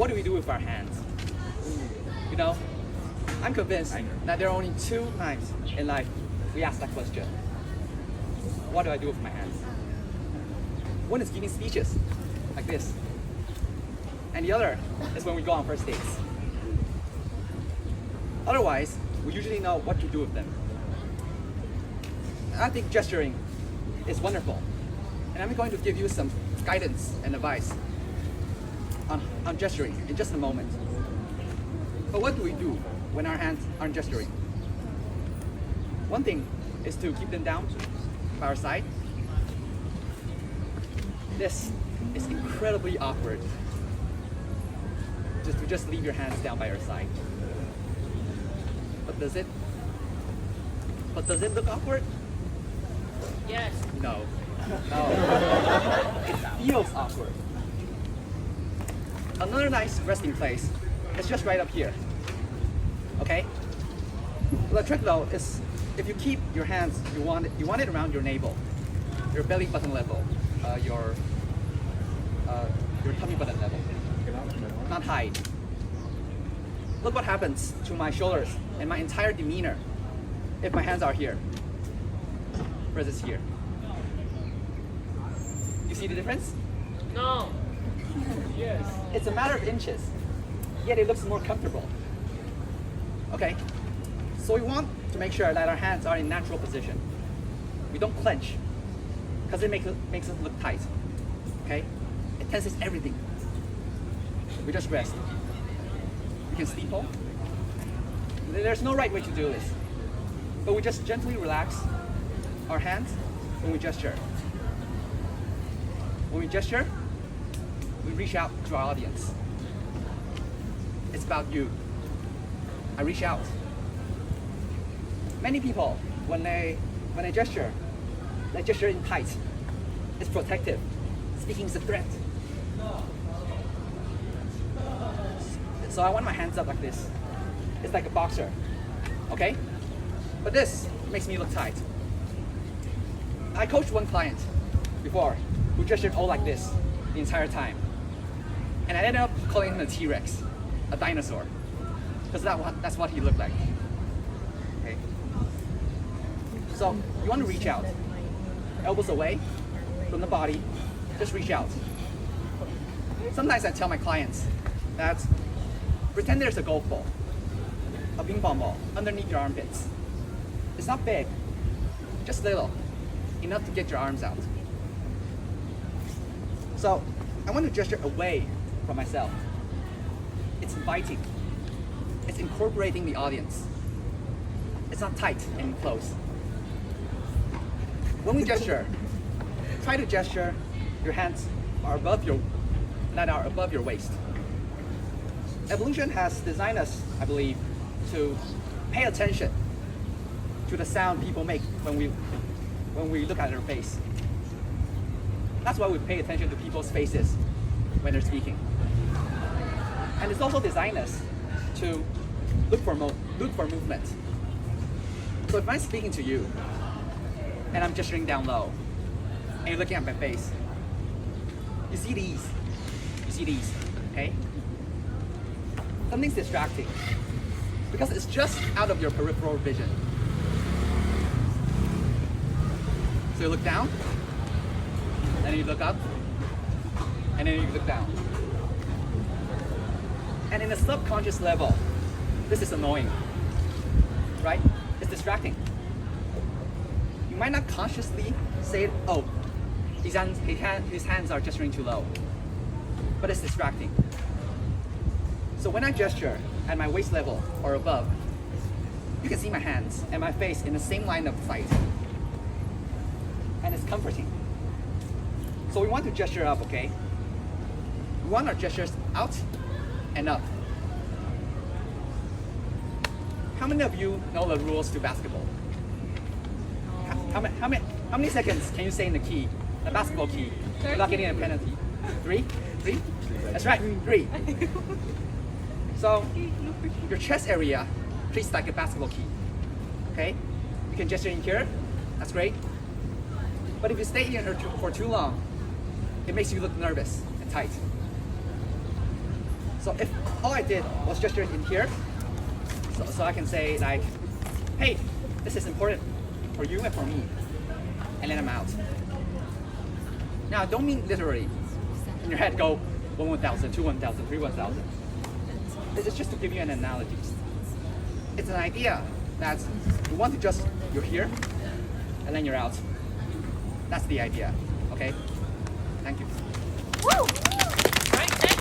what do we do with our hands? You know, I'm convinced that there are only 2 times in life we ask that question. What do I do with my hands? One is giving speeches, like this. And the other is when we go on first dates. Otherwise, we usually know what to do with them. I think gesturing is wonderful. And I'm going to give you some guidance and advice on gesturing in just a moment. But what do we do when our hands aren't gesturing? One thing is to keep them down by our side. This is incredibly awkward. Just leave your hands down by your side. But does it look awkward? Yes. No. It feels awkward. Another nice resting place is just right up here. Okay? The trick though is if you keep your hands, you want it around your navel, your belly button level, your tummy button level, not high. Look what happens to my shoulders and my entire demeanor if my hands are here versus here. You see the difference? No. Yes. It's a matter of inches, yet it looks more comfortable. Okay, so we want to make sure that our hands are in natural position. We don't clench, because it makes it look tight. Okay, it tenses everything. We just rest. We can steeple. There's no right way to do this, but we just gently relax our hands when we gesture. When we gesture, we reach out to our audience. It's about you. I reach out. Many people, when they gesture, they gesture in tight. It's protective. Speaking is a threat. So I want my hands up like this. It's like a boxer, okay? But this makes me look tight. I coached one client before who gestured all like this the entire time. And I ended up calling him a T-Rex, a dinosaur, because that's what he looked like. Okay. So you want to reach out, elbows away from the body, just reach out. Sometimes I tell my clients that pretend there's a golf ball, a ping pong ball underneath your armpits. It's not big, just little, enough to get your arms out. So I want to gesture away from myself. It's inviting. It's incorporating the audience. It's not tight and close. When we gesture, try to gesture your hands are above your waist. Evolution has designed us, I believe, to pay attention to the sound people make when we look at their face. That's why we pay attention to people's faces when they're speaking. And it's also designed us to look for movement. So if I'm speaking to you and I'm gesturing down low and you're looking at my face, you see these, okay? Something's distracting because it's just out of your peripheral vision. So you look down, and then you look up, and then you look down. And in a subconscious level, this is annoying, right? It's distracting. You might not consciously say, oh, his hands are gesturing too low, but it's distracting. So when I gesture at my waist level or above, you can see my hands and my face in the same line of sight. And it's comforting. So we want to gesture up, okay? We want our gestures out and up. How many of you know the rules to basketball? How many seconds can you say in the key, the basketball key, without getting a penalty? 3? That's right, 3. So your chest area treats like a basketball key. Okay? You can gesture in here, that's great. But if you stay here for too long, it makes you look nervous and tight. So if all I did was gesture in here, so I can say like, hey, this is important for you and for me, and then I'm out. Now, I don't mean literally. In your head, go 1 1,000, 2 1,000, 3 1,000. It's just to give you an analogy. It's an idea that you want to just, you're here, and then you're out. That's the idea, okay? Thank you. Woo!